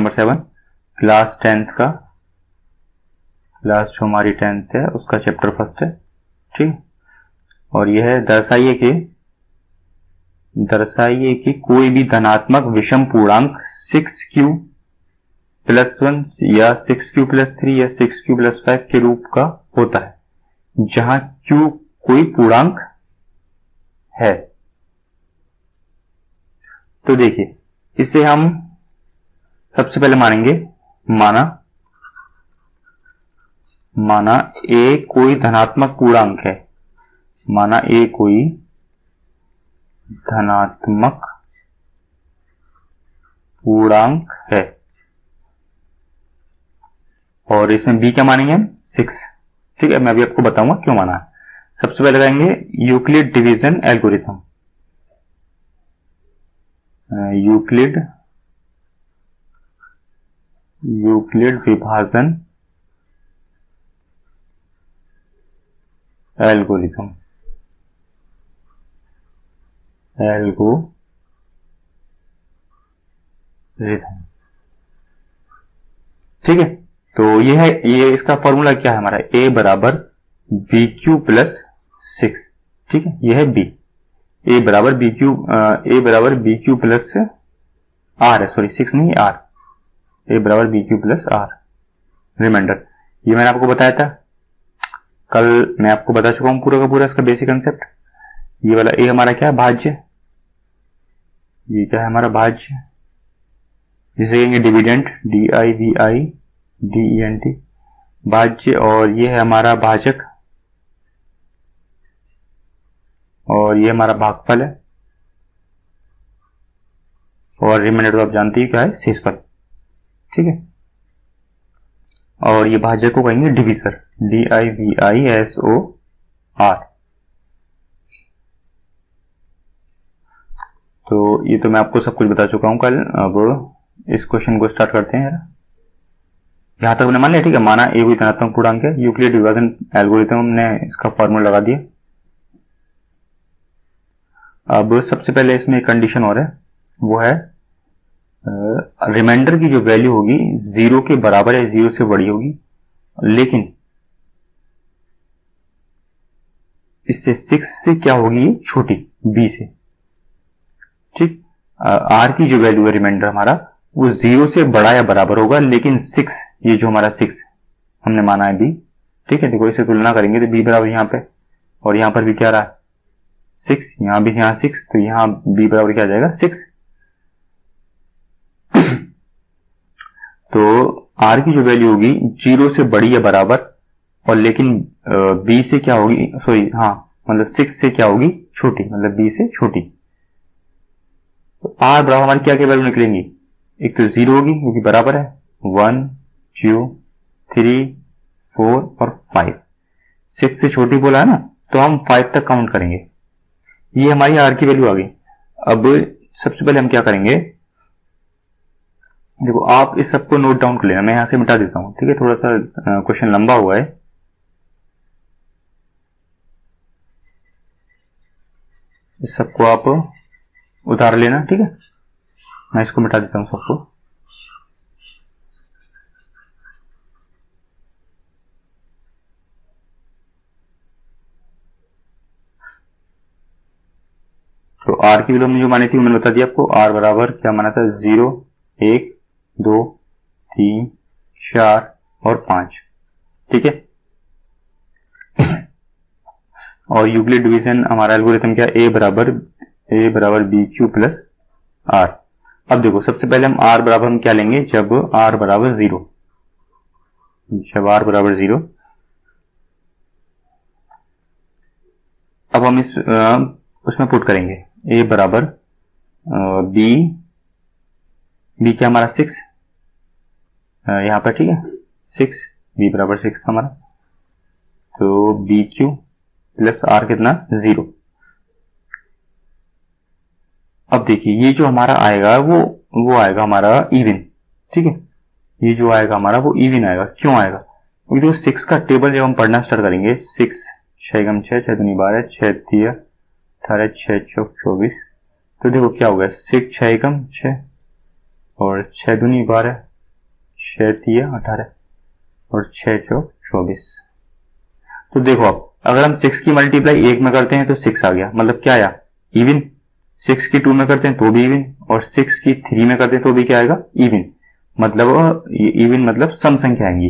Number 7 class 10th का, class जो हमारी 10th है उसका चैप्टर फर्स्ट है, ठीक। और यह है दर्शाइए कि कोई भी धनात्मक विषम पूर्णांक 6q प्लस 1 या 6q प्लस 3 या 6q प्लस 5 के रूप का होता है, जहां q कोई पूर्णांक है। तो देखिए, इसे हम सबसे पहले मानेंगे, माना a कोई धनात्मक पूर्णांक है, माना a कोई धनात्मक पूर्णांक है, और इसमें b क्या मानेंगे हम 6, ठीक है। मैं अभी आपको बताऊंगा क्यों माना है। सबसे पहले लगाएंगे यूक्लिड डिवीजन एल्गोरिथम, यूक्लिड विभाजन एल्गोरिथम, ठीक है। तो ये इसका फॉर्मूला क्या है हमारा, a बराबर बी क्यू प्लस 6, ठीक है। यह है b, a बराबर बी क्यू प्लस r है, सॉरी 6 नहीं r, a बराबर b q plus r। Remainder, ये मैंने आपको बताया था कल, मैं आपको बता चुका हूं पूरा का पूरा इसका बेसिक कंसेप्ट। ये वाला a हमारा क्या है, भाज्य, ये क्या है हमारा भाज्य, जिसे कहेंगे डिविडेंट, DIVIDENT भाज्य, और ये है हमारा भाजक, और ये हमारा भागफल है, और रिमाइंडर तो आप जानते ही क्या है, शेषफल, ठीक है। और ये भाजक को कहेंगे डिविजर, DIVISOR। तो ये तो मैं आपको सब कुछ बता चुका हूं कल। अब इस क्वेश्चन को स्टार्ट करते हैं। यहां तक हमने मान लिया, ठीक है। माना a कोई धनात्मक पूर्णांक है, यूक्लिड विभाजन एल्गोरिथम हमने इसका फॉर्मूला लगा दिया। अब सबसे पहले इसमें एक कंडीशन और है, वो है रिमाइंडर की जो वैल्यू होगी 0 के बराबर या 0 से बड़ी होगी, लेकिन इससे 6 से क्या होगी, छोटी, b से, ठीक। r की जो वैल्यू है रिमाइंडर हमारा, वो 0 से बड़ा या बराबर होगा, लेकिन 6, ये जो हमारा 6 हमने माना है b, ठीक है। देखो इसे तुलना करेंगे तो b बराबर यहाँ पे, और यहाँ पर भी क्या रहा है 6, यहाँ भी यहाँ 6, तो यहाँ b बराबर क्या आ जाएगा 6। तो r की जो वैल्यू होगी 0 से बड़ी या बराबर, और लेकिन b से क्या होगी, सॉरी हाँ, मतलब 6 से क्या होगी, छोटी, मतलब b से छोटी। तो r बराबर हमारी क्या क्या वैल्यू निकलेंगी, एक तो 0 होगी क्योंकि बराबर है, 1 2 3 4 और 5, 6 से छोटी बोला है ना, तो हम 5 तक काउंट करेंगे। ये हमारी r की वैल्यू आ गई। अब सबसे पहले हम क्या करेंगे, देखो आप इस सबको नोट डाउन कर लेना, मैं यहां से मिटा देता हूं, ठीक है। थोड़ा सा क्वेश्चन लंबा हुआ है, इस सबको आप उतार लेना, ठीक है। मैं इसको मिटा देता हूं सबको। तो r की वैल्यू हमने जो मानी थी मैंने बता दिया आपको, r बराबर क्या माना था, 0 1 2 3 4 और 5, ठीक है। और यूक्लिड डिवीजन हमारा एल्गोरिथम क्या, a बराबर बी क्यू प्लस r। अब देखो सबसे पहले हम r बराबर हम क्या लेंगे, जब r बराबर 0, जब r बराबर 0, अब हम इस उसमें पुट करेंगे a बराबर b क्या हमारा 6 यहाँ पर, ठीक है 6, b बराबर 6 हमारा, तो बी क्यू प्लस r कितना 0। अब देखिए ये जो हमारा आएगा वो आएगा हमारा इवन, ठीक है। ये जो आएगा हमारा वो इवन आएगा, क्यों आएगा, क्योंकि जो 6 का टेबल जब हम पढ़ना स्टार्ट करेंगे, 6 6 गम 6 6 दूनी 12 6 3 18 6 चौक 24, तो देखो क्या होगा, 6 6 गम 6 और 6 दूनी 12 6 तिया 18 और 6 चौक 24। तो देखो अब अगर हम 6 की मल्टीप्लाई 1 में करते हैं तो 6 आ गया, मतलब क्या आया, इवन। 6 की 2 में करते हैं तो भी इवन, और 6 की 3 में करते हैं तो भी क्या आएगा, इवन। मतलब इवन मतलब सम संख्या आएंगी।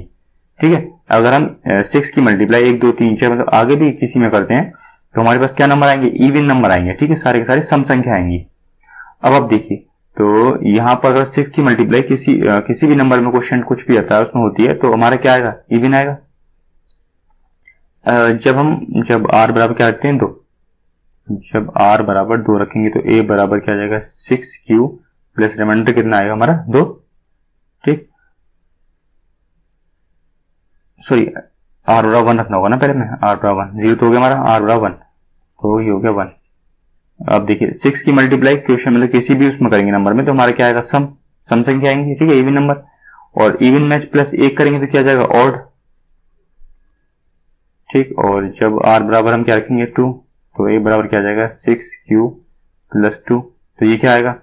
ठीक है, अगर हम 6 की मल्टीप्लाई 1 2 3 4 मतलब आगे भी किसी में करते हैं तो हमारे पास क्या नंबर आएंगे, इवन नंबर आएंगे। ठीक है, सारे के सारे सम संख्या आएंगी। अब आप देखिए, तो यहाँ पर अगर 6 की मल्टीप्लाई किसी भी नंबर में क्वेश्चन कुछ भी आता है उसमें होती है तो हमारा क्या आएगा, इवन आएगा। जब r बराबर क्या रखते हैं 2, जब r बराबर 2 रखेंगे तो a बराबर क्या आ जाएगा 6q प्लस रिमाइंडर कितना आएगा हमारा 2। ठीक, सॉरी r बराबर 1 रखना होगा ना पहले में, r बराबर 1, 0 तो हो गया हमारा, r बराबर 1 तो ये हो गया 1। अब देखिए 6 की मल्टीप्लाई क्वेश्चन मतलब किसी भी उसमें करेंगे नंबर में तो हमारा क्या आएगा, सम संख्या आएंगी। ठीक है, इवन नंबर, और इवन मैच प्लस 1 करेंगे तो क्या आ जाएगा, ऑड। ठीक, और जब r बराबर हम क्या रखेंगे 2 तो a बराबर क्या आ जाएगा 6q प्लस 2, तो ये क्या आएगा,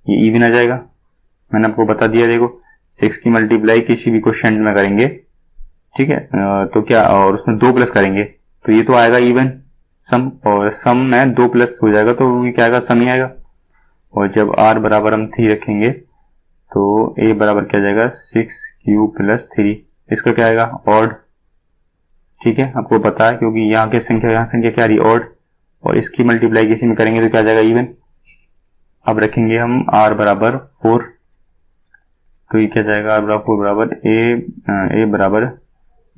ये इवन आ जाएगा। मैंने आपको बता दिया, देखो 6 की मल्टीप्लाई किसी भी क्वेश्चन में करेंगे, ठीक है, तो क्या, और उसमें 2 प्लस करेंगे तो ये तो आएगा इवन सम, और सम में 2 प्लस हो जाएगा तो ये क्या आएगा, सम ही आएगा। और जब r बराबर हम 3 रखेंगे तो a बराबर क्या आ जाएगा 6q प्लस 3, इसका क्या आएगा, ऑड। ठीक है, आपको पता है क्योंकि यहाँ की संख्या यहाँ संख्या क्या आ रही है, ऑड, और इसकी मल्टीप्लाई किसी में करेंगे तो क्या आ जाएगा, इवन। अब रखेंगे हम r बराबर 4 तो ये क्या जाएगा, r बराबर 4 बराबर a बराबर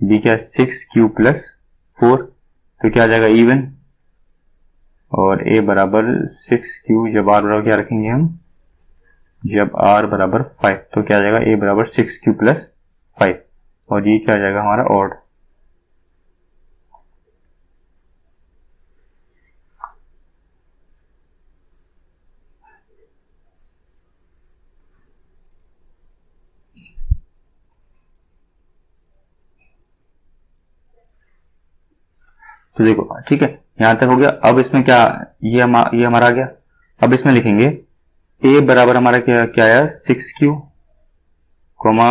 b क्या 6q प्लस 4 तो क्या आ जाएगा, इवन। और a बराबर 6q जब r बराबर क्या रखेंगे हम, जब r बराबर 5 तो क्या आ जाएगा, a बराबर 6q प्लस 5, और ये क्या आ जाएगा हमारा, ऑड। तो देखो ठीक है, यहां तक हो गया। अब इसमें क्या, ये हमारा आ गया। अब इसमें लिखेंगे a बराबर हमारा क्या क्या आया 6q कोमा,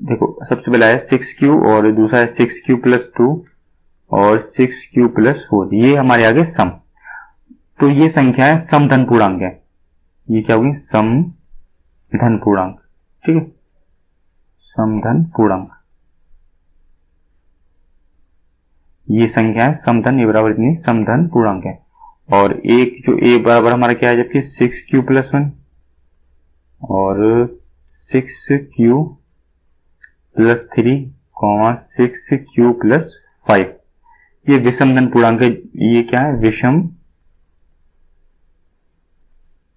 देखो सबसे पहले आया 6q और दूसरा है 6q प्लस 2 और 6q प्लस 4, ये हमारे आगे सम। तो ये संख्या है सम धन पूर्णांक है, ये क्या होगी, सम धन पूर्णांक। ठीक है, सम धन पूर्णांक, ये संख्या है समधन, ये बराबर इतनी समधन पूर्णांक है। और एक जो a बराबर हमारा क्या है, जबकि 6q प्लस 1 और 6q प्लस 3 6q प्लस 5, ये विषम धन पूर्णांक है। ये क्या है, विषम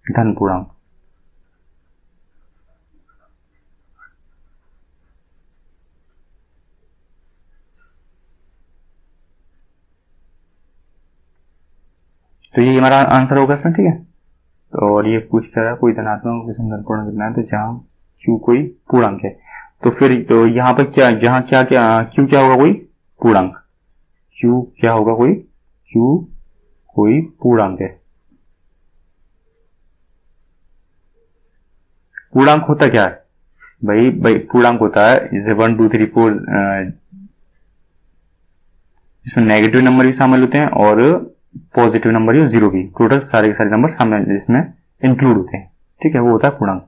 धन पूर्णांक। तो ये हमारा आंसर होगा इसमें। ठीक है, तो और ये पूछ रहा है कोई धनात्मक विषम धन पूर्णांक कितना है, तो जहां q कोई पूर्णांक है तो फिर तो यहाँ पर क्या, जहां क्या क्या q क्या होगा, कोई पूर्णांक, q क्या होगा, कोई q कोई पूर्णांक है। पूर्णांक होता क्या है भाई पूर्णांक होता है जैसे 1 2 3 4, इसमें नेगेटिव नंबर भी शामिल होते हैं और पॉजिटिव नंबर या जीरो भी, टोटल सारे के सारे नंबर शामिल इसमें इंक्लूड होते हैं। ठीक है, वो होता है पूर्णांक।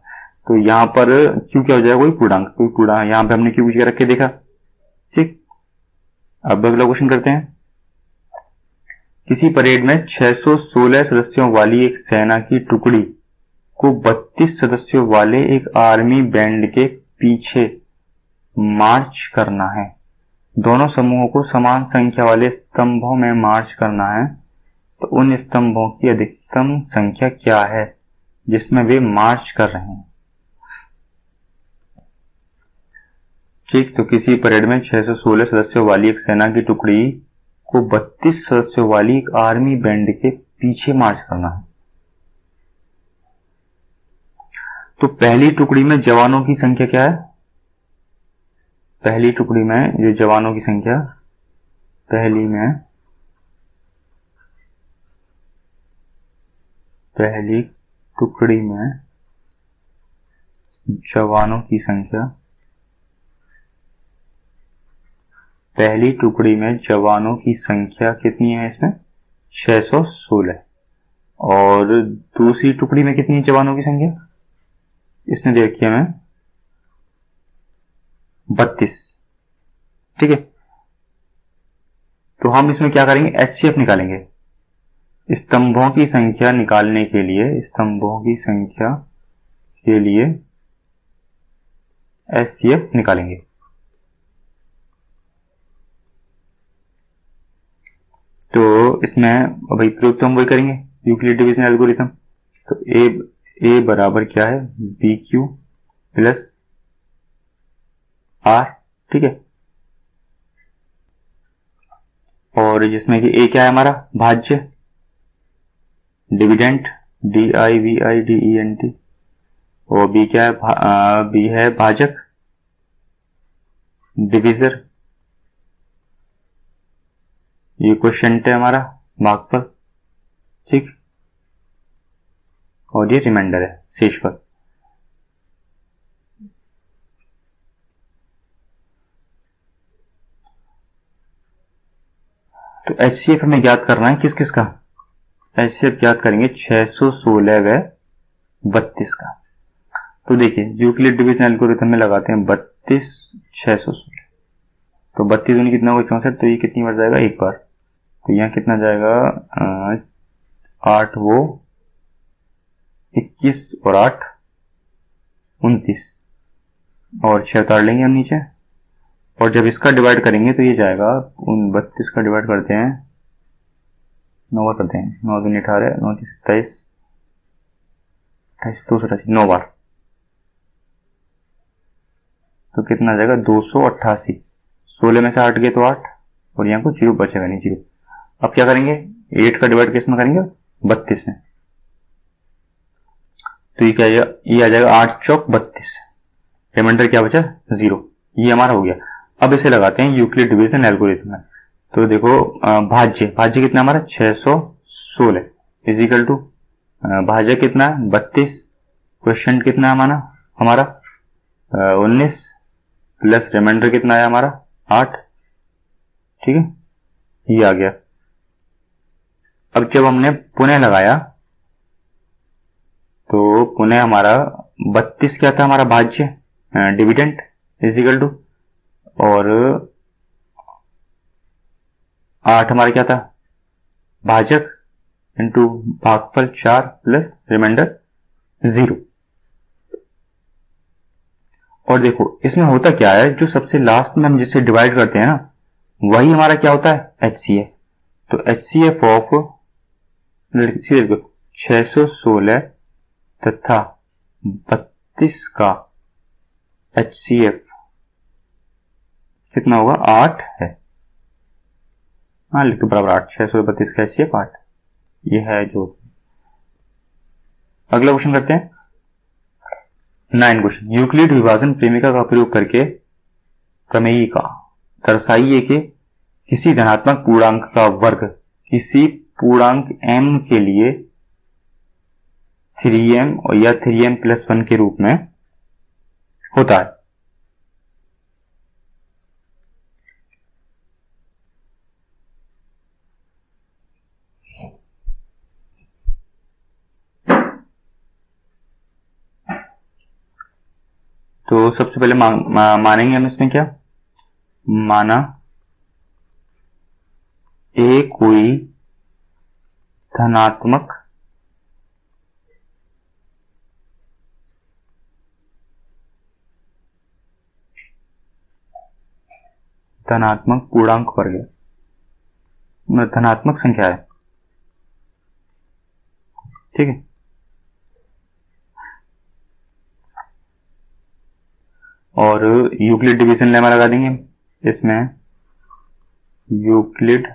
तो यहाँ पर क्यों क्या हो जाएगा, कोई पूर्णांक, कोई पूर्णांक, यहाँ पे हमने क्यों पूछ के रख के देखा। ठीक, अब अगला क्वेश्चन करते हैं। किसी परेड में 616 सदस्यों वाली एक सेना की टुकड़ी को 32 सदस्यों वाले एक आर्मी बैंड के पीछे मार्च करना है। दोनों समूहों को समान संख्या वाले स्तंभों में मार्च करना है, तो उन स्तंभों की अधिकतम संख्या क्या है जिसमें वे मार्च कर रहे हैं। ठीक, तो किसी परेड में 616 सदस्यों वाली एक सेना की टुकड़ी को 32 सदस्यों वाली एक आर्मी बैंड के पीछे मार्च करना है। तो पहली टुकड़ी में जवानों की संख्या क्या है, पहली टुकड़ी में जो जवानों की संख्या, पहली टुकड़ी में जवानों की संख्या, पहली टुकड़ी में जवानों की संख्या कितनी है इसमें 616, और दूसरी टुकड़ी में कितनी है जवानों की संख्या, इसने दे रखी है हमें 32। ठीक है, तो हम इसमें क्या करेंगे, HCF निकालेंगे। स्तंभों की संख्या निकालने के लिए, स्तंभों की संख्या के लिए HCF निकालेंगे। तो इसमें भाई प्रयोग तो हम वही करेंगे, यूक्लिड डिवीजन एल्गोरिथम। तो ए बराबर क्या है, BQ प्लस R। ठीक है, और जिसमें कि ए क्या है हमारा भाज्य, डिविडेंट DIVIDENT, और बी क्या है, बी है भाजक, डिविजर, ये क्वोशिएंट है हमारा भागफल। ठीक, और ये रिमाइंडर है शेषफल। तो HCF हमें ज्ञात करना है किस किस का, HCF ज्ञात करेंगे 616 व 32 का। तो देखिए यूक्लिड डिवीजन एल्गोरिथम में लगाते हैं 32 616, तो 32 दूनी कितना होगा 64, तो ये कितनी बार जाएगा एक बार, तो यहाँ कितना जाएगा 8 वो 21 और 8 29, और 6 उतार लेंगे हम नीचे, और जब इसका डिवाइड करेंगे तो ये जाएगा 32 का डिवाइड करते हैं 9 बार करते हैं, 9 दूनी 18 9 27 28 288 9 बार, तो कितना जाएगा 288। 16 में से 8 गए तो 8, और यहाँ को 0 बचेगा नहीं 0। अब क्या करेंगे, 8 का डिवाइड किस में करेंगे 32 में, तो ये क्या आएगा, ये आ जाएगा 8 चौक 32, रिमाइंडर क्या बचा 0। ये हमारा हो गया। अब इसे लगाते हैं यूक्लिड डिवीजन एल्गोरिथम में। तो देखो भाज्य कितना हमारा 616 इजिकल टू भाज्य कितना 32, क्वेश्चन कितना हमारा 19 प्लस रिमाइंडर कितना है हमारा 8। ठीक है, ये आ गया। अब जब हमने पुनः लगाया तो पुनः हमारा 32 क्या था हमारा भाज्य डिविडेंट इजिकल टू, और 8 हमारा क्या था भाजक इंटू भागफल 4 प्लस रिमाइंडर 0। और देखो इसमें होता क्या है, जो सबसे लास्ट में हम जिससे डिवाइड करते हैं ना वही हमारा क्या होता है HCF। तो HCF ऑफ 616 तथा 32 का HCF कितना होगा 8 है। हाँ लिख दो बराबर 8, 632 का HCF 8, ये है जो। अगला क्वेश्चन करते हैं 9 क्वेश्चन। यूक्लिड विभाजन प्रेमिका का प्रयोग करके प्रमेय का दर्शाइए कि किसी धनात्मक पूर्णांक का वर्ग किसी पूर्णांक m के लिए 3m या 3m+1 के रूप में होता है। तो सबसे पहले मानेंगे हम इसमें क्या, माना ए कोई धनात्मक पूर्णांक वर्ग है, धनात्मक संख्या है। ठीक है, और यूक्लिड डिवीजन लेमा लगा देंगे इसमें, यूक्लिड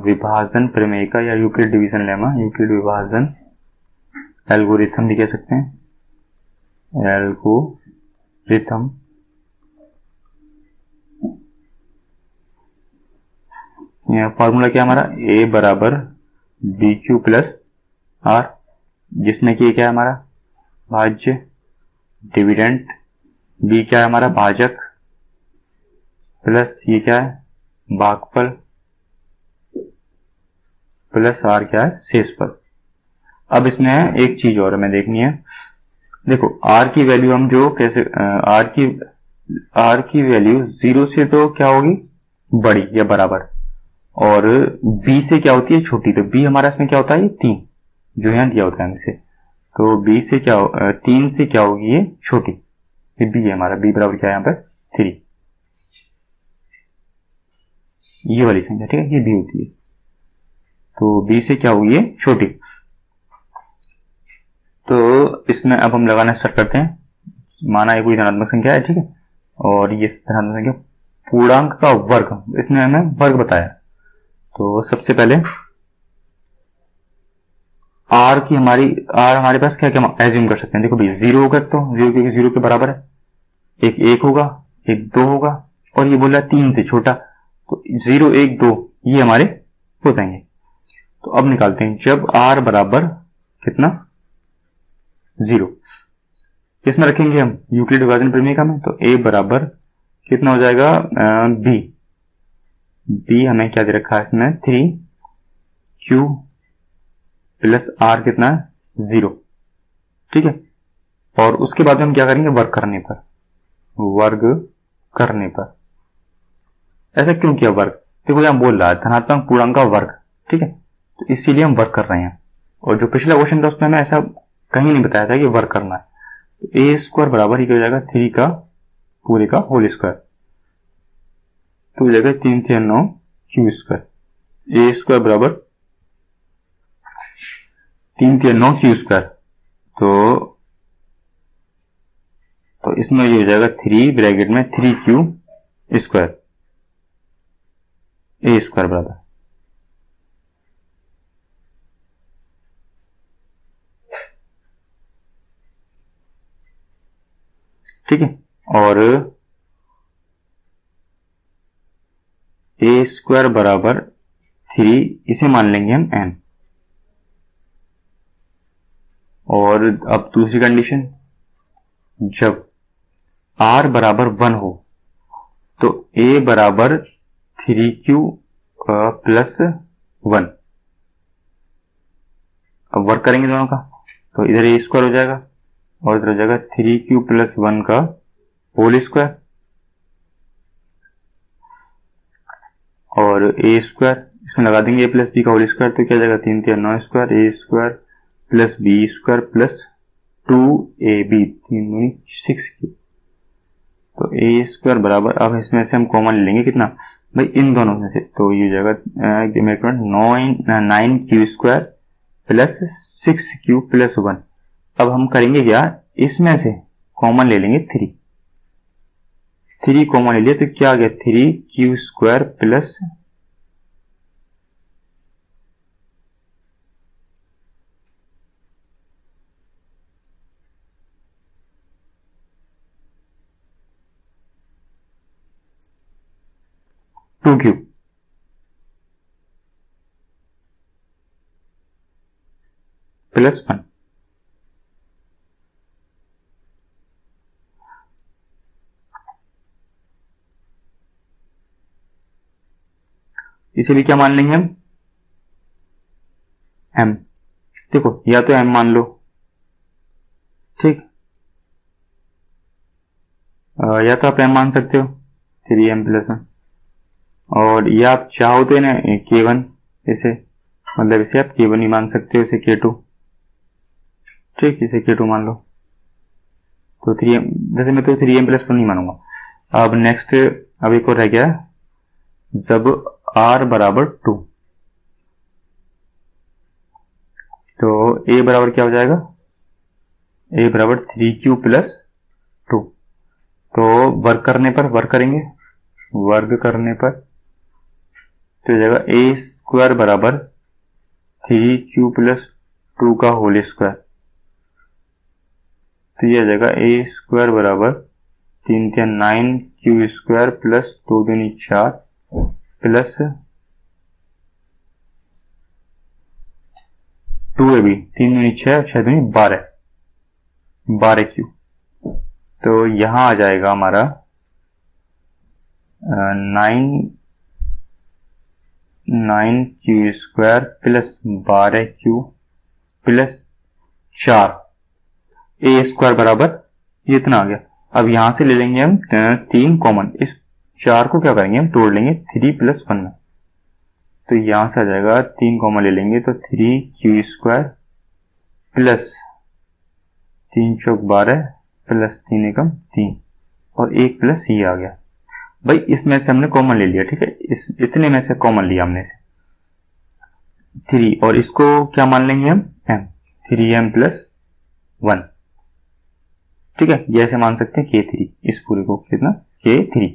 विभाजन प्रमेय का या यूक्लिड डिवीजन लेमा, यूक्लिड विभाजन एल्गोरिथम भी कह सकते हैं, एल्गोरिथम। फॉर्मूला क्या हमारा A बराबर BQ प्लस R, जिसमें कि क्या है हमारा भाज्य, डिविडेंड, बी क्या है हमारा भाजक, प्लस ये क्या है भागफल, प्लस आर क्या है शेषफल। अब इसमें एक चीज और हमें देखनी है, देखो आर की वैल्यू हम जो कैसे आर की वैल्यू 0 से तो क्या होगी बड़ी या बराबर, और बी से क्या होती है छोटी, तो बी हमारा इसमें क्या होता है ये 3 जो यहाँ दिया होता है हमसे, तो बी से क्या 3 से क्या होगी ये छोटी, ये बी है हमारा, बी बराबर क्या है यहाँ पर 3, ये वाली संख्या ठीक है ये बी होती है, तो बी से क्या होगी ये छोटी। तो इसमें अब हम लगाना स्टार्ट करते हैं, माना ये कोई धनात्मक संख्या है ठीक है, और ये धनात्मक संख्या पूर्णांक का वर्ग, इसमें हमें वर्ग बताया, तो सबसे पहले आर की हमारे पास क्या क्या एज्यूम कर सकते हैं, देखो भाई 0 होगा तो 0 क्योंकि 0 के बराबर है, एक होगा, एक 2 होगा, और ये बोला 3 से छोटा, तो 0 1 2 ये हमारे हो जाएंगे। तो अब निकालते हैं, जब आर बराबर कितना 0, किसमें रखेंगे हम यूक्लिड विभाजन प्रमेय में, तो a बराबर कितना हो जाएगा b हमें क्या दे रखा है इसमें 3q प्लस r कितना है 0 ठीक है, और उसके बाद हम क्या करेंगे वर्ग करने पर, ऐसा क्यों किया वर्ग, देखो यहाँ बोल रहा है धनात्मक पूर्णांक का वर्ग ठीक है, तो इसीलिए हम वर्ग कर रहे हैं, और जो पिछला क्वेश्चन था उसमें हमें ऐसा कहीं नहीं बताया था कि वर्ग करना है, तो ए स्क्वायर बराबर ही हो जाएगा 3 का पूरे का होल स्क्वायर, तो हो जाएगा 3 3 9 क्यू स्क्वायर, ए स्क्वायर बराबर 3 3 9 क्यू स्क्वायर, तो इसमें ये हो जाएगा 3 ब्रैकेट में 3q स्क्वायर, ए स्क्वायर बराबर ठीक है, और ए स्क्वायर बराबर 3 इसे मान लेंगे हम n, और अब दूसरी कंडीशन, जब r बराबर 1 हो तो a बराबर 3q प्लस 1, अब वर्क करेंगे दोनों का, तो इधर ए स्क्वायर हो जाएगा और इधर हो जाएगा 3q प्लस 1 का होल स्क्वायर, और ए स्क्वायर इसमें लगा देंगे a प्लस बी का होल स्क्वायर, तो क्या जाएगा 3 3 9 square A square plus B square plus 2ab 3 दूनी 6q, तो ए स्क्वायर बराबर, अब इसमें से हम कॉमन ले लेंगे कितना भाई इन दोनों में से, तो ये हो जाएगा 9q square plus 6q plus 1, अब हम करेंगे क्या इसमें से कॉमन ले लेंगे 3 कॉमन ले लिया, तो क्या आ गया 3q square plus 2q plus 1, इसे भी क्या मान लेंगे हम m, देखो या तो m मान लो ठीक, या तो आप m मान सकते हो 3m प्लस 1, और या आप चाहो तो ना k1 इसे, मतलब इसे आप k1 ही मान सकते हो, इसे k2 ठीक, इसे k2 मान लो, तो 3m, जैसे मैं तो 3m प्लस 1 नहीं मानूंगा। अब नेक्स्ट अब एक और रह गया, जब r बराबर 2, तो a बराबर क्या हो जाएगा, a बराबर 3q प्लस 2, तो वर्ग करने पर तो हो जाएगा a स्क्वायर बराबर 3q प्लस 2 का होल स्क्वायर, तो ये आ जाएगा a स्क्वायर बराबर 3 3 9q स्क्वायर प्लस 2 दूनी 4 प्लस 2ab 3 दूनी 6 6 दूनी 12, 12 क्यू। तो यहां आ जाएगा हमारा 9 प्लस 12 क्यू प्लस 4 a² बराबर ये इतना आ गया। अब यहां से ले लेंगे हम 3 कॉमन, इस 4 को क्या करेंगे हम तोड़ लेंगे 3 प्लस 1 में। तो यहां से आ जाएगा 3 कॉमन ले लेंगे तो 3q² प्लस 3 चौक 12 प्लस 3 एकम 3 और 1 प्लस ये आ गया। भाई इसमें से हमने कॉमन ले लिया, ठीक है, इस इतने में से कॉमन लिया हमने से 3 और इसको क्या मान लेंगे हम m, 3m प्लस 1, ठीक है, ये ऐसे मान सकते हैं k3, इस पूरे को कितना k3।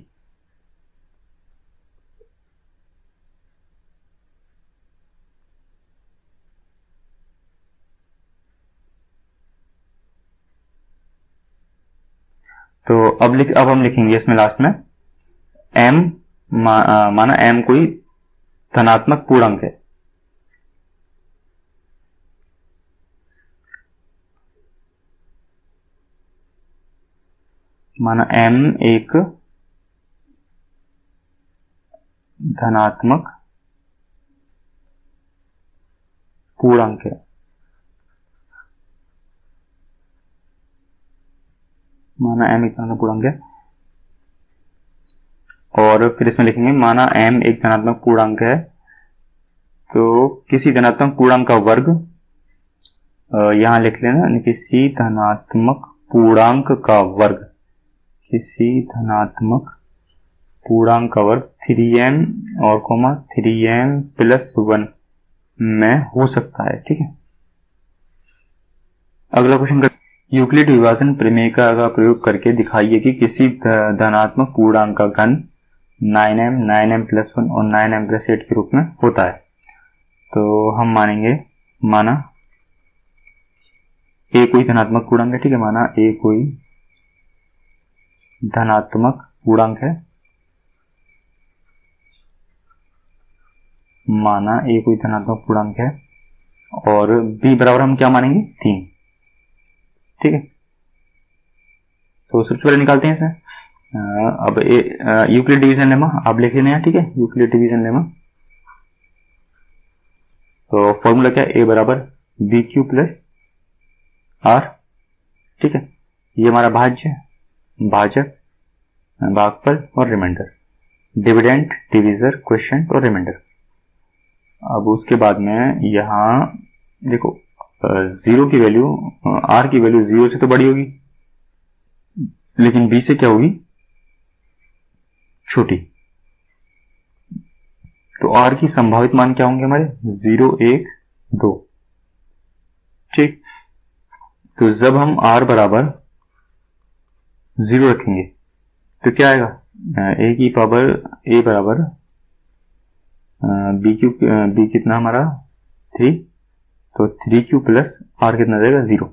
तो अब हम लिखेंगे इसमें लास्ट में m, माना m कोई धनात्मक पूर्णांक है, माना m एक धनात्मक पूर्णांक है, माना m एक धनात्मक पूर्णांक है। और फिर इसमें लिखेंगे माना m एक धनात्मक पूर्णांक है तो किसी धनात्मक पूर्णांक का वर्ग, यहां लिख लेना किसी धनात्मक पूर्णांक का वर्ग, किसी धनात्मक पूर्णांक का वर्ग 3m और 3m प्लस 1 में हो सकता है, ठीक है। अगला क्वेश्चन यूक्लिड विभाजन प्रमेय का प्रयोग करके दिखाइए कि किसी धनात्मक पूर्णांक का घन 9m, 9m प्लस 1 और 9m प्लस 8 के रूप में होता है। तो हम मानेंगे, माना a कोई धनात्मक पूर्णांक है, ठीक है, माना a कोई धनात्मक पूर्णांक है, माना a कोई धनात्मक पूर्णांक है और b बराबर हम क्या मानेंगे 3, ठीक है। तो सबसे पहले निकालते हैं इसमें अब यूक्लिड डिवीजन लेमा आप लिख लेना है, ठीक है, यूक्लिड डिवीजन लेमा। तो फॉर्मूला क्या है, a बराबर bq प्लस r, ठीक है, ये हमारा भाज्य, भाजक, भागफल और रिमाइंडर, डिविडेंड, डिविजर, क्वोशिएंट और रिमाइंडर। अब उसके बाद में यहाँ देखो 0 की वैल्यू, r की वैल्यू 0 से तो बड़ी होगी लेकिन b से क्या होगी छोटी। तो r की संभावित मान क्या होंगे हमारे 0, 1, 2, ठीक। तो जब हम r बराबर 0 रखेंगे तो क्या आएगा, a की पावर a बराबर b कितना हमारा 3, तो 3q प्लस r कितना जाएगा 0।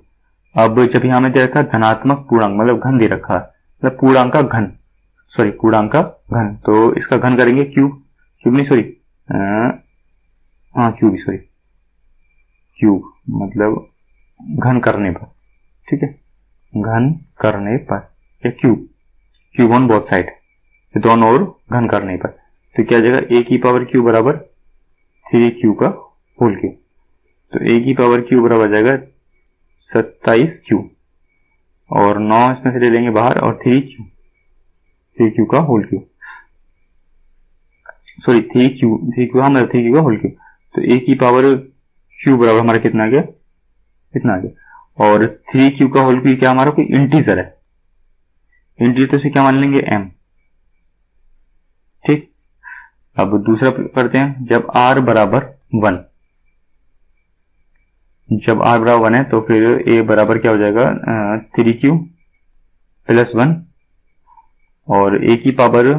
अब जब यहाँ में दे रखा है धनात्मक पूर्णांक, मतलब घन दे रखा है, मतलब पूर्णांक का घन, सॉरी पूर्णांक का घन, तो इसका घन करेंगे क्यूब, क्यूब नहीं सॉरी हाँ क्यूब, सॉरी क्यूब मतलब घन करने पर, ठीक है, घन करने पर या cube, cube on both side, दोनों ओर घन करने पर। तो क्या जाएगा a की पावर q बराबर 3q का होल क्यूब। तो a की पावर q बराबर जाएगा 27q और 9 इसमें से ले लेंगे बाहर और 3q का होल क्यूब, सॉरी 3q हाँ मतलब 3q का होल क्यूब। तो a की पावर q बराबर हमारा कितना आ गया, कितना आ गया, और 3q का होल क्यूब क्या हमारा कोई इंटीजर है, इंटीजर तो इसे क्या मान लेंगे m, ठीक। अब दूसरा करते हैं, जब r बराबर 1, जब r बराबर 1 है तो फिर a बराबर क्या हो जाएगा 3q प्लस 1 और a की पावर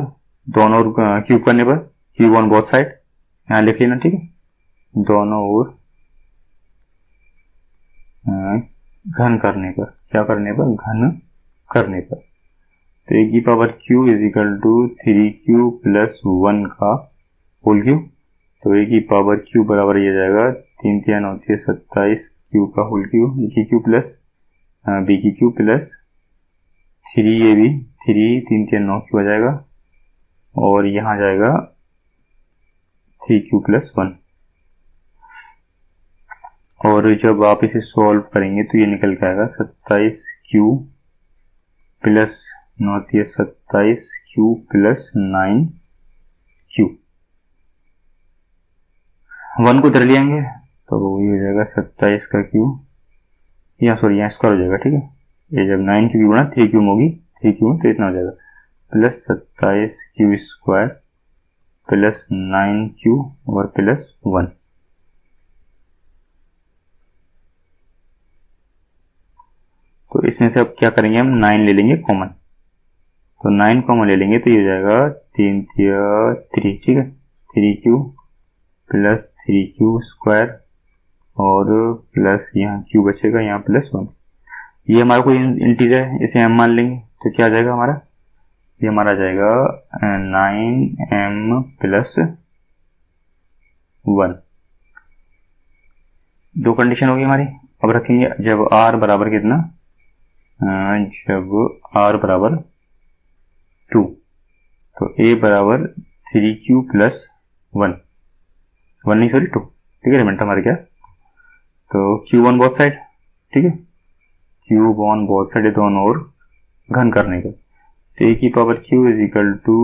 दोनों ओर क्यूब करने पर, क्यूब ऑन बोथ साइड, यहाँ लिख लेना, ठीक है, दोनों ओर घन करने पर, क्या करने पर, घन करने पर। तो a की power q is equal to 3q plus 1 का होल क्यूब। तो a की पावर q बराबर ये जाएगा 3 3 9 27q का whole cube, q plus b की क्यू प्लस 3ab, 3 3 3 9 क्यू आ जाएगा, और यहाँ जाएगा 3q प्लस 1। और जब आप इसे सॉल्व करेंगे तो ये निकल के आएगा 27q plus 9 27q plus 9q। 1 को इधर ले आएंगे तो ये हो जाएगा 27 का क्यू, यहाँ सॉरी यहाँ स्क्वायर हो जाएगा, ठीक है। ये जब 9q बना 3q होगी, 3q तो इतना हो जाएगा plus 27q square plus 9q और प्लस 1। तो इसमें से अब क्या करेंगे, हम 9 ले लेंगे कॉमन, तो 9 कॉमन ले लेंगे तो ये हो जाएगा 3 3, ठीक है। 3q प्लस 3q स्क्वायर और प्लस यहाँ q बचेगा, यहाँ प्लस 1। ये हमारा कोई इंटीजर है, इसे m मान लेंगे तो क्या आ जाएगा हमारा, ये हमारा आ जाएगा 9m प्लस 1। दो कंडीशन होगी हमारी। अब रखेंगे जब r बराबर कितना, जब r बराबर 2 तो a बराबर 3q प्लस 1 नहीं सॉरी 2, ठीक है। एलिमेंट हमारे क्या, तो q ऑन बोथ साइड, ठीक है। q ऑन बोथ साइड दोनों ओर घन करने का, तो a की power q is equal to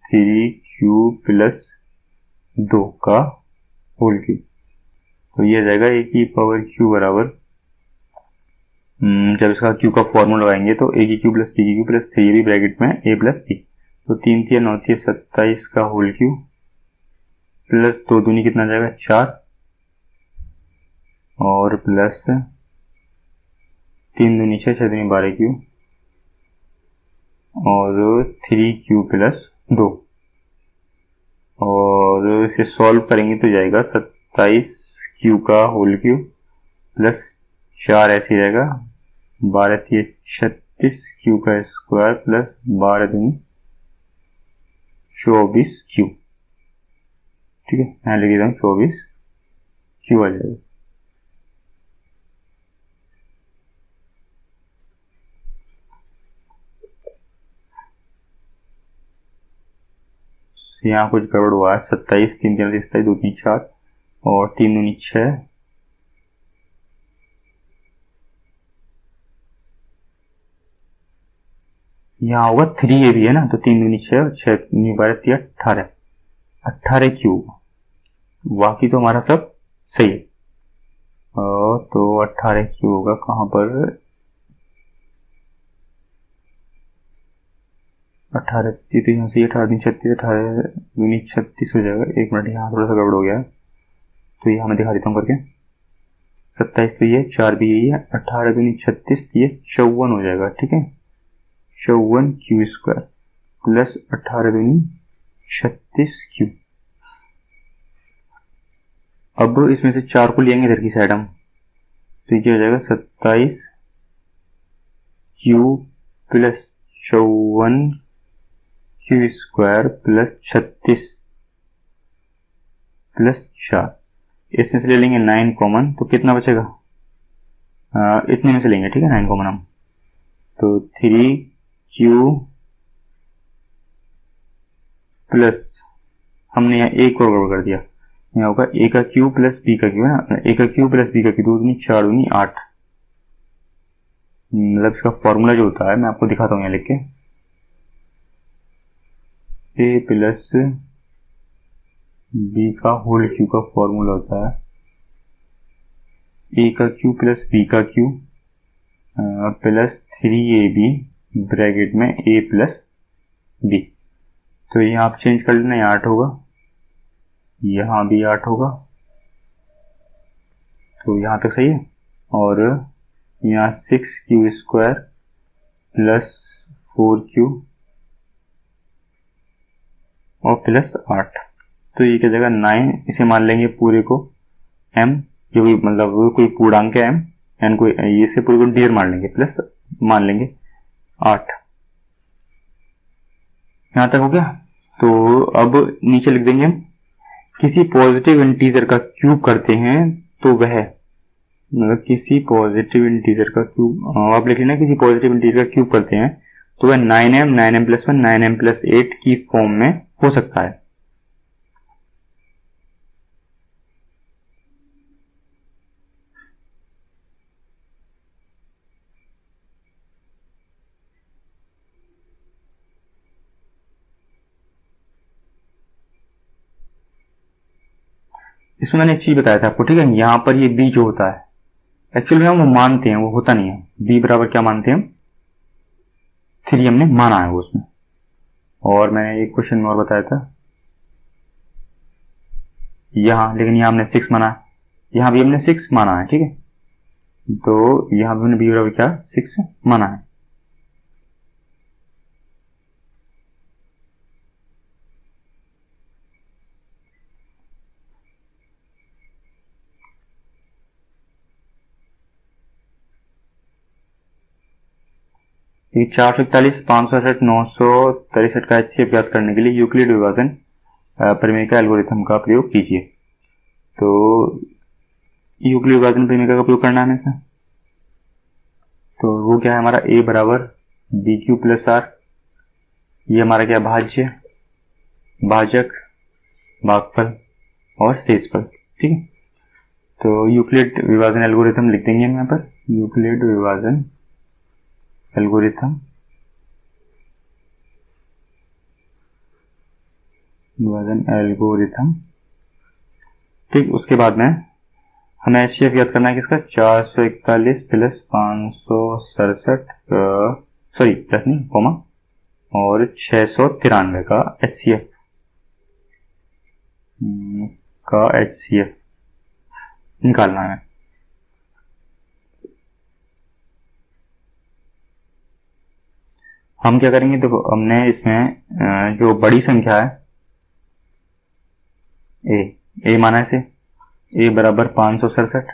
3q plus 2 का होल क्यूब। तो ये आ जाएगा a की पावर q बराबर, जब इसका q का फॉर्मूला लगाएंगे तो a की q प्लस b की q प्लस 3 ब्रैकेट में a प्लस b, तो 3 3 9 3 27 का होल क्यूब प्लस 2 दूनी कितना आ जाएगा 4 और प्लस 3 दूनी 6 6 दूनी 12q और 3q प्लस 2, और इसे सॉल्व करेंगे तो जाएगा 27q का होल क्यूब प्लस 4 ऐसे रहेगा 12 3 36q का स्क्वायर प्लस 12 दूनी 24q, ठीक है। यहाँ लिख देता हूँ 24q आ जाएगा। यहाँ कुछ गड़बड़ हुआ है, 27 3 3 27 2 3 4 और 3 दूनी 6, यहाँ होगा 3ab है ना, तो 3 दूनी 6 और 6 दूनी 12 3 18 18q, बाकी तो हमारा सब सही है। तो 18q होगा कहाँ पर, 18 तो यहाँ से 18 दूनी 36 18 दूनी 36 हो जाएगा। एक मिनट, यहाँ थोड़ा सा गड़बड़ हो गया है, तो ये हमें दिखा देता हूँ करके। 27 तो ये 4 भी यही है, 18 दूनी 36 ये 54 हो जाएगा, ठीक है। 54q स्क्वायर प्लस 18 दूनी 36q। अब इसमें से 4 को लेंगे इधर की साइड हम, तो ये हो जाएगा 27q plus 54q square plus 36 plus 4। इसमें से ले लेंगे 9 कॉमन, तो कितना बचेगा, इतने में से लेंगे, ठीक है। 9 कॉमन हम, तो 3q प्लस, हमने यहाँ एक और गड़बड़ कर दिया, यहाँ होगा a का क्यू प्लस b का क्यू है ना, a का क्यू प्लस b का क्यू, 2 दूनी 4 दूनी 8, मतलब इसका फॉर्मूला जो होता है मैं आपको दिखाता हूँ यहाँ लिख के। a प्लस b का होल क्यू का फॉर्मूला होता है a का क्यू प्लस b का क्यू प्लस 3ab ब्रैकेट में a प्लस b। तो यहाँ आप चेंज कर लेना, यहाँ 8 होगा, यहाँ भी 8 होगा, तो यहाँ तक सही है। और यहाँ 6q स्क्वायर प्लस 4q और प्लस 8, तो ये क्या जगह 9, इसे मान लेंगे पूरे को m, जो भी मतलब कोई पूर्णांक है m, n को इसे पूरे को डियर मान लेंगे, प्लस मान लेंगे 8। यहाँ तक हो गया। तो अब नीचे लिख देंगे हम, किसी पॉजिटिव इंटीजर का क्यूब करते हैं तो वह, मतलब किसी पॉजिटिव इंटीजर का क्यूब, आप लिख लेना किसी पॉजिटिव इंटीजर का क्यूब करते हैं तो वह 9m 9m+1 9m+8 की फॉर्म में हो सकता है। इसमें मैंने एक चीज बताया था आपको, ठीक है, यहां पर ये b जो होता है एक्चुअली में हम वो मानते हैं, वो होता नहीं है। b बराबर क्या मानते हैं हम, 3 हमने माना है वो उसमें। और मैंने एक क्वेश्चन में और बताया था यहां, लेकिन यहां हमने 6 माना है, यहां भी हमने 6 माना है, ठीक है। तो यहां भी हमने b बराबर क्या 6 माना है। ये 441, 568, 963 का HCF ज्ञात करने के लिए यूक्लिड विभाजन परिमेय एल्गोरिथम का प्रयोग कीजिए। तो यूक्लिड विभाजन परिमेय का प्रयोग करना है हमें। तो वो क्या है हमारा, a बराबर BQ+R, ये हमारा क्या भाज्य, भाजक, भागफल और शेषफल, ठीक है। तो यूक्लिड विभाजन एल्गोरिथम लिख देंगे हम यहाँ पर, यूक्लिड विभाजन एल्गोरिथम, ठीक। उसके बाद में हमें HCF याद करना है किसका, 441 प्लस 567 सॉरी प्लस नहीं कॉमा और 693 का HCF निकालना है। हम क्या करेंगे, देखो हमने इसमें जो बड़ी संख्या है a माना है, a बराबर 567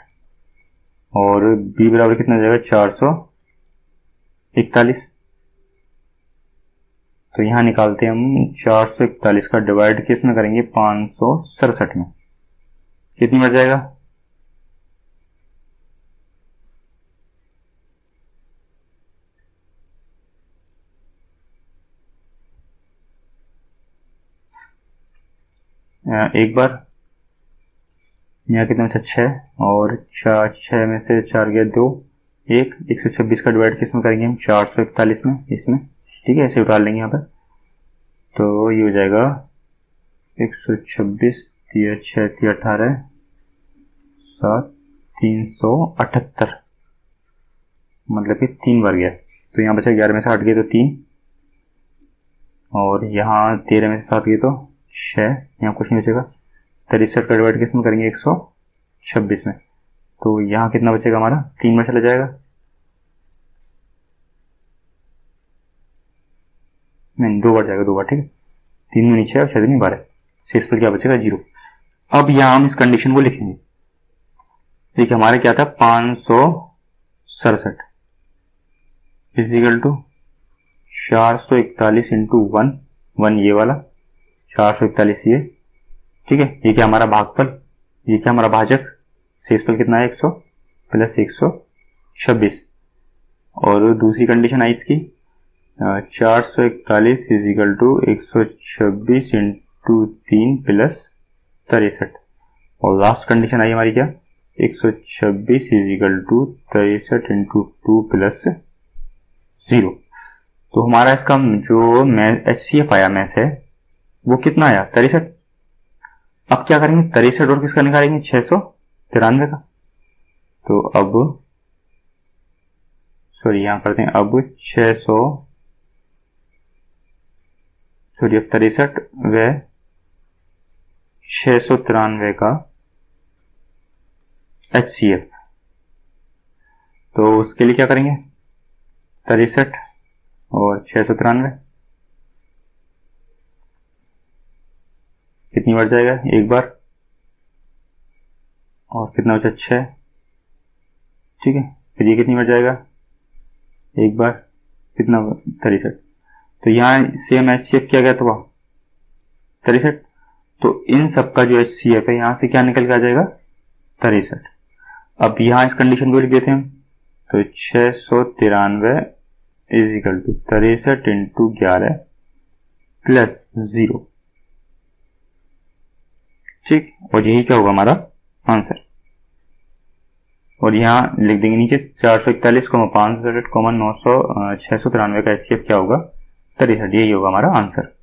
और b बराबर कितना हो जाएगा 441। तो यहां निकालते हैं हम 441 का डिवाइड किस में करेंगे 567 में, कितनी बच जाएगा, एक बार यहाँ कितना बचा 6 और 6 में से 4 गया 2, 126 का डिवाइड किस में करेंगे हम 441 में, इसमें, ठीक है, ऐसे उतार लेंगे यहाँ पर। तो ये हो जाएगा 126 6 18 7 378, मतलब कि 3 बार गया। तो यहाँ बचा 11 में से 8 गए तो 3 और यहाँ 13 में से 7 गए तो 6, यहाँ कुछ नहीं बचेगा। 63 का डिवाइड किस में करेंगे 126 में, तो यहाँ कितना बचेगा हमारा 3 में चला जाएगा, नहीं 2 बार जाएगा, 2 बार, ठीक है। 3 में नीचे और 6 में 12, शेष पर क्या बचेगा 0। अब यहाँ हम इस कंडीशन को लिखेंगे, देखिए हमारा क्या था 567 इजिकल टू 441 इंटू 1 ये वाला 441 ये, ठीक है। ये क्या हमारा भागफल, ये क्या हमारा भाजक, शेषफल कितना है 100 प्लस 126। और दूसरी कंडीशन आई इसकी 441 इजिकल टू 126 इंटू 3 प्लस 63। और लास्ट कंडीशन आई हमारी क्या 126 इजिकल टू 63 इंटू 2 प्लस 0। तो हमारा इसका जो HCF आया मैथ है वो कितना आया 63। अब क्या करेंगे 63 और किसका निकालेंगे 693 का। तो अब सॉरी यहां करते हैं, अब 63 व 693 का HCF। तो उसके लिए क्या करेंगे 63 और 693 कितनी बार जाएगा, एक बार, और कितना बचा 6, ठीक है। फिर ये कितनी बार जाएगा, एक बार, कितना 63। तो यहाँ सेम HCF क्या गया था 63। तो इन सब का जो HCF है यहाँ से क्या निकल के आ जाएगा 63। अब यहाँ इस कंडीशन को लिख देते हैं, तो 693 is equal to 63 into 11 plus 0। ठीक, और यही क्या होगा हमारा आंसर। और यहाँ लिख देंगे नीचे 441, 567, 900, 693 का HCF क्या होगा 63, यही होगा हमारा आंसर।